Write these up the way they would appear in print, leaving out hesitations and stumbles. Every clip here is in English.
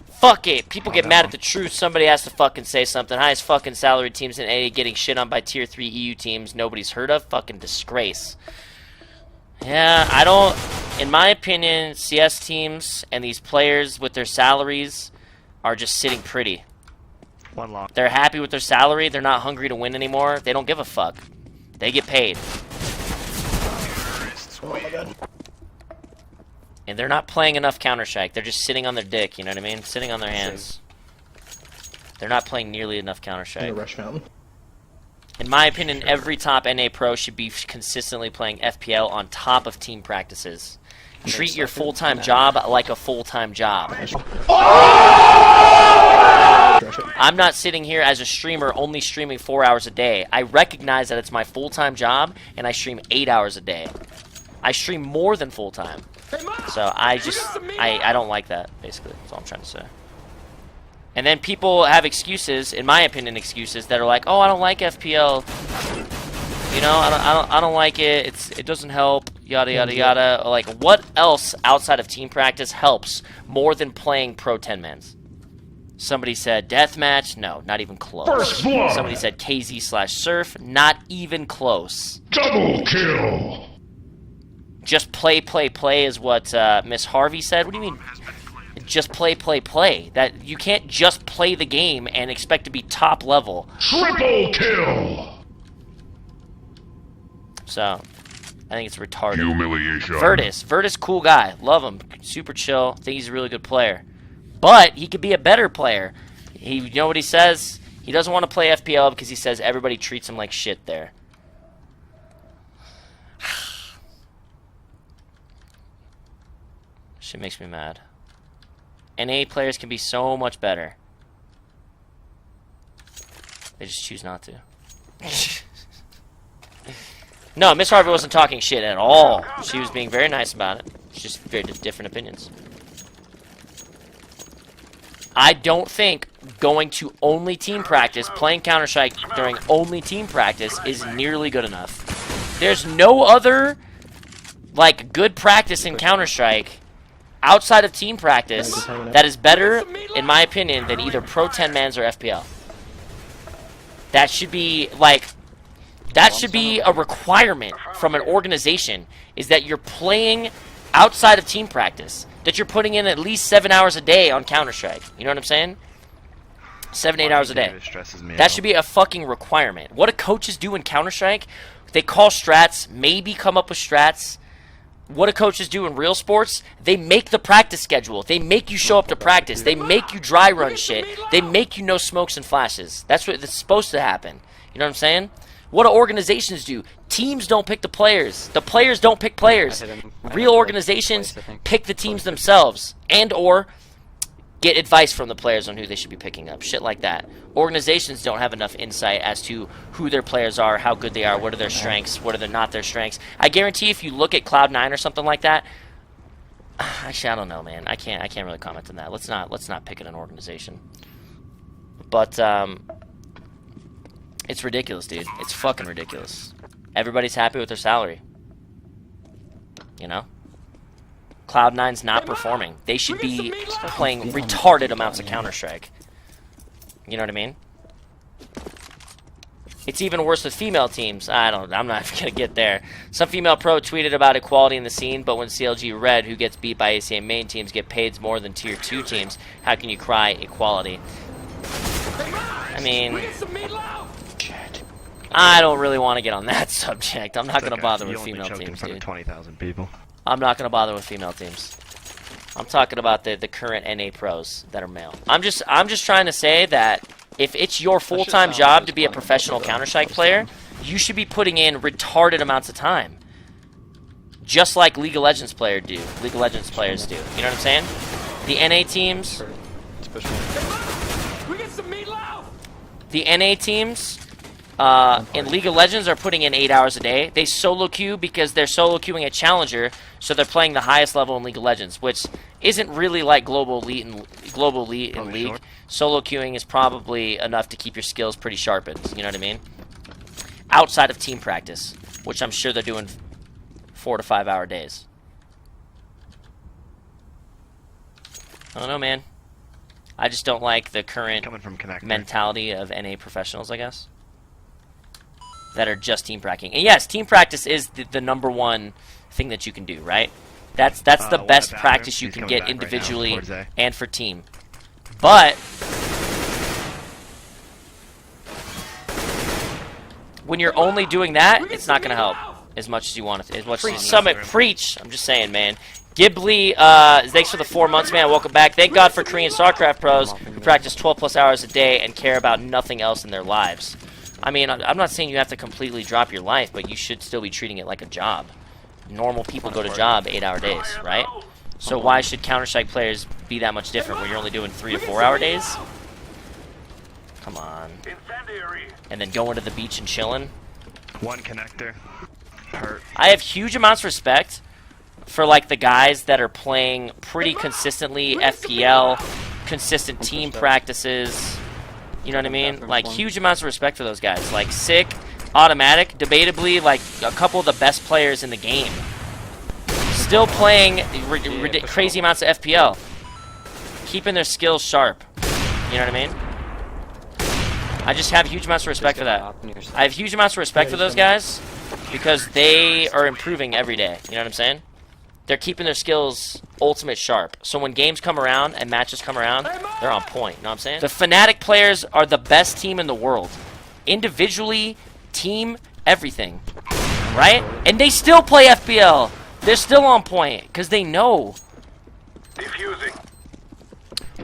Fuck it. People get mad at the truth. Somebody has to fucking say something. Highest fucking salary teams in A getting shit on by tier 3 EU teams nobody's heard of. Fucking disgrace. Yeah, I don't... In my opinion, CS teams and these players with their salaries are just sitting pretty. They're happy with their salary. They're not hungry to win anymore. They don't give a fuck. They get paid. Oh my god. And they're not playing enough Counter-Strike. They're just sitting on their dick, you know what I mean? Sitting on their hands. They're not playing nearly enough Counter-Strike. In my opinion, every top NA pro should be consistently playing FPL on top of team practices. Treat your full-time job like a full-time job. I'm not sitting here as a streamer only streaming 4 hours a day. I recognize that it's my full-time job, and I stream 8 hours a day. I stream more than full-time. So I don't like that, basically. That's all I'm trying to say. And then people have excuses, in my opinion, excuses that are like, oh, I don't like FPL. You know, I don't like it. It doesn't help. Yada yada yada. Like, what else outside of team practice helps more than playing pro 10-mans? Somebody said deathmatch. No, not even close. Somebody said KZ/Surf. Not even close. Double kill. Just play is what Miss Harvey said. What do you mean? Just play. That you can't just play the game and expect to be top level. Triple kill. So, I think it's retarded. Humiliation. Virtus, cool guy. Love him. Super chill. Think he's a really good player. But he could be a better player. You know what he says? He doesn't want to play FPL because he says everybody treats him like shit there. Shit makes me mad. NA players can be so much better. They just choose not to. No, Miss Harvey wasn't talking shit at all. She was being very nice about it. It's just very different opinions. I don't think going to only team practice, playing Counter-Strike during only team practice is nearly good enough. There's no other, like, good practice in Counter-Strike outside of team practice that is better, in my opinion, than either Pro 10-mans or FPL. That should be, like, that should be a requirement from an organization, is that you're playing outside of team practice, that you're putting in at least 7 hours a day on Counter-Strike. You know what I'm saying? 7, 8 hours a day. That should be a fucking requirement. What do coaches do in Counter-Strike? They call strats, maybe come up with strats. What do coaches do in real sports? They make the practice schedule. They make you show up to practice. They make you dry run shit. They make you know smokes and flashes. That's what's supposed to happen. You know what I'm saying? What do organizations do? Teams don't pick the players. The players don't pick players. Real organizations pick the teams themselves and or get advice from the players on who they should be picking up. Shit like that. Organizations don't have enough insight as to who their players are, how good they are, what are their strengths, what are not their strengths. I guarantee if you look at Cloud9 or something like that, actually I don't know, man. I can't really comment on that. Let's not pick at an organization. But it's ridiculous, dude. It's fucking ridiculous. Everybody's happy with their salary. You know? Cloud9's not performing. They should be playing retarded amounts of Counter-Strike. You know what I mean? It's even worse with female teams. I'm not gonna get there. Some female pro tweeted about equality in the scene, but when CLG read who gets beat by ACA main teams get paid more than tier 2 teams, how can you cry equality? I mean, I don't really want to get on that subject. I'm not gonna bother with female teams, dude. 20,000 people. I'm not gonna bother with female teams. I'm talking about the current NA pros that are male. I'm just trying to say that if it's your full-time job to be a professional Counter-Strike player, you should be putting in retarded amounts of time. Just like League of Legends players do. You know what I'm saying? The NA teams. The NA teams in League of Legends are putting in 8 hours a day. They solo queue because they're solo queuing a challenger, so they're playing the highest level in League of Legends, which isn't really like global elite in League. Solo queuing is probably enough to keep your skills pretty sharpened. You know what I mean? Outside of team practice, which I'm sure they're doing 4 to 5 hour days. I don't know, man. I just don't like the current Coming from connector. mentality of NA professionals, I guess, that are just team practicing. And yes, team practice is the number one thing that you can do, right? That's the best practice you can get individually and for team. But when you're only doing that, it's not going to help as much as you want it to. As much as Summit, preach. I'm just saying, man. Ghibli, thanks for the 4 months, man. Welcome back. Thank God for Korean StarCraft pros who practice 12+ hours a day and care about nothing else in their lives. I mean, I'm not saying you have to completely drop your life, but you should still be treating it like a job. Normal people go to job 8-hour days, right? So why should Counter-Strike players be that much different when you're only doing 3 to 4 hour days? Come on. And then going to the beach and chilling. One connector. Hurt. I have huge amounts of respect for like the guys that are playing pretty consistently FPL, consistent team practices. You know what I mean? Like huge amounts of respect for those guys. Like Sick, Automatic, debatably like a couple of the best players in the game. Still playing crazy amounts of FPL. Keeping their skills sharp. You know what I mean? I just have huge amounts of respect for that. I have huge amounts of respect for those guys because they are improving every day. You know what I'm saying? They're keeping their skills ultimate sharp. So when games come around and matches come around, they're on point. You know what I'm saying? The Fnatic players are the best team in the world. Individually, team, everything. Right? And they still play FPL. They're still on point because they know. Defusing.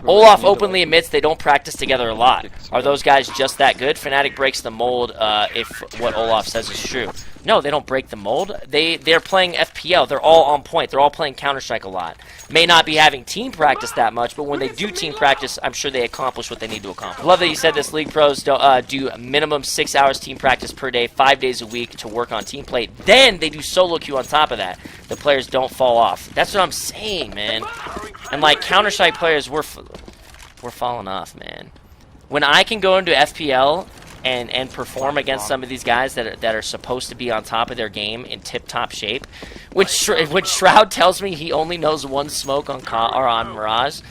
Olaf openly admits they don't practice together a lot. Are those guys just that good? Fnatic breaks the mold if what Olaf says is true. No, they don't break the mold. They're playing FPL. They're all on point. They're all playing Counter-Strike a lot. May not be having team practice that much, but when they do team practice, I'm sure they accomplish what they need to accomplish. Love that you said this. League pros do minimum 6 hours team practice per day, 5 days a week to work on team play. Then they do solo queue on top of that. The players don't fall off. That's what I'm saying, man. And like Counter-Strike players, we're falling off, man. When I can go into FPL and perform against some of these guys that are supposed to be on top of their game in tip-top shape, when Shroud tells me he only knows one smoke on Mirage,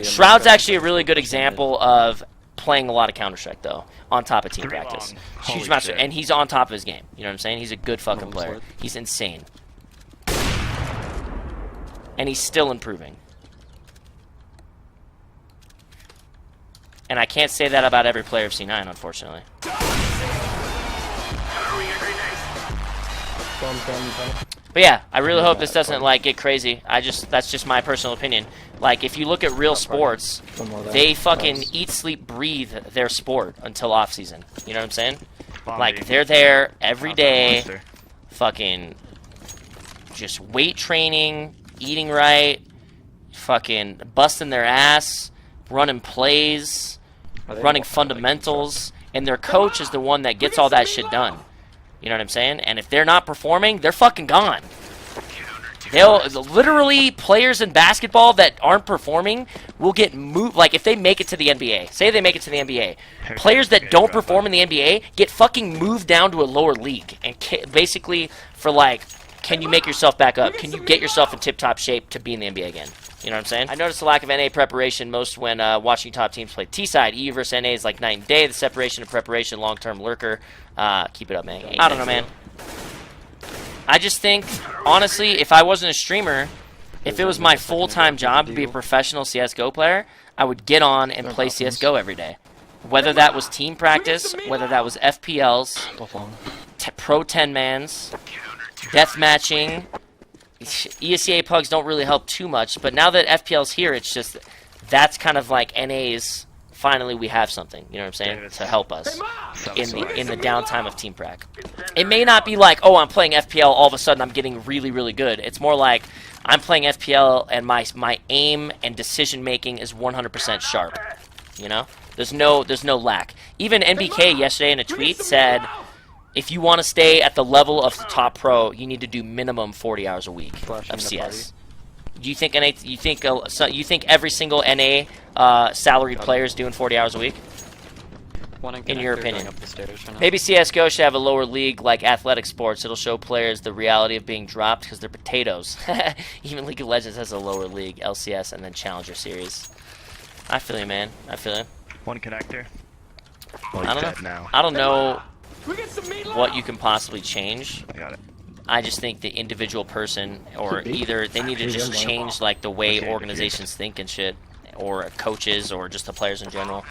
Shroud's actually a really good example of playing a lot of Counter-Strike, though, on top of team practice. Huge master, and he's on top of his game. You know what I'm saying? He's a good fucking player. He's insane. And he's still improving. And I can't say that about every player of C9, unfortunately. But yeah, I really hope this doesn't like get crazy. That's just my personal opinion. Like if you look at real sports, they fucking eat, sleep, breathe their sport until off season. You know what I'm saying? Like they're there every day, fucking just weight training, eating right, fucking busting their ass, running plays, running fundamentals, and their coach is the one that gets all that shit done. You know what I'm saying? And if they're not performing, they're fucking gone. Literally, players in basketball that aren't performing will get moved. Like, if they make it to the NBA, say they make it to the NBA, players that don't perform in the NBA get fucking moved down to a lower league. And basically, for like, can you make yourself back up? Can you get yourself in tip-top shape to be in the NBA again? You know what I'm saying? I noticed a lack of NA preparation most when watching top teams play T-side. EU versus NA is like night and day. The separation of preparation, long-term lurker. Keep it up, man. I don't know, man. I just think, honestly, if I wasn't a streamer, if it was my full-time job to be a professional CSGO player, I would get on and play CSGO every day. Whether that was team practice, whether that was FPLs, pro 10-mans, deathmatching. ESEA plugs don't really help too much, but now that FPL's here, it's just that's kind of like NA's. Finally, we have something. You know what I'm saying to help us in the downtime of team prac. It may not be like, oh, I'm playing FPL, all of a sudden I'm getting really, really good. It's more like I'm playing FPL and my aim and decision making is 100% sharp. You know, there's no lack. Even NBK yesterday in a tweet said, if you want to stay at the level of the top pro, you need to do minimum 40 hours a week of CS. Do you think NA? You think every single NA salaried player is doing 40 hours a week? in your opinion? Maybe CSGO should have a lower league like athletic sports. It'll show players the reality of being dropped because they're potatoes. Even League of Legends has a lower league, LCS, and then Challenger Series. I feel you, man. I feel you. One connector. I don't know. I don't know what you can possibly change. I got it. I just think the individual person, or either they need to just change like the way organizations think and shit, or coaches, or just the players in general.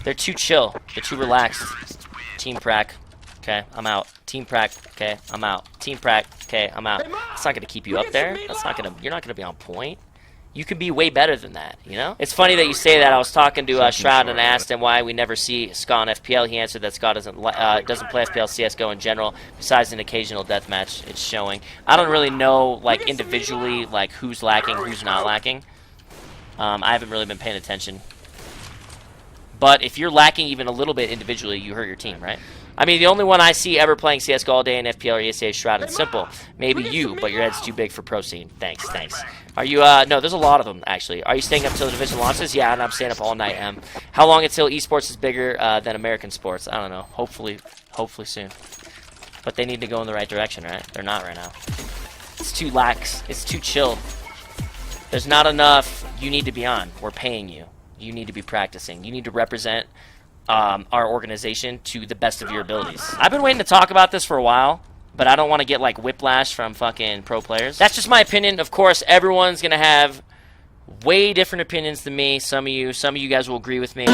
They're too chill. They're too relaxed. Team prac. Okay, I'm out. Team prac. Okay, I'm out. Team prac. Okay, I'm out. It's not gonna keep you up there. That's not gonna. You're not gonna be on point. You can be way better than that, you know? It's funny that you say that. I was talking to Shroud and I asked him why we never see Ska on FPL. He answered that Ska doesn't play FPL CSGO in general, besides an occasional deathmatch it's showing. I don't really know, like, individually, like, who's lacking, who's not lacking. I haven't really been paying attention. But if you're lacking even a little bit individually, you hurt your team, right? I mean, the only one I see ever playing CSGO all day in FPL or ESA is Shroud and Simple. Maybe you, but your head's too big for pro scene. Thanks. Are you, no, there's a lot of them, actually. Are you staying up till the division launches? Yeah, and I'm staying up all night, How long until esports is bigger than American sports? I don't know. Hopefully soon. But they need to go in the right direction, right? They're not right now. It's too lax. It's too chill. There's not enough. You need to be on. We're paying you. You need to be practicing. You need to represent our organization to the best of your abilities. I've been waiting to talk about this for a while, but I don't want to get like whiplash from fucking pro players. That's just my opinion. Of course, everyone's gonna have way different opinions than me. Some of you guys will agree with me.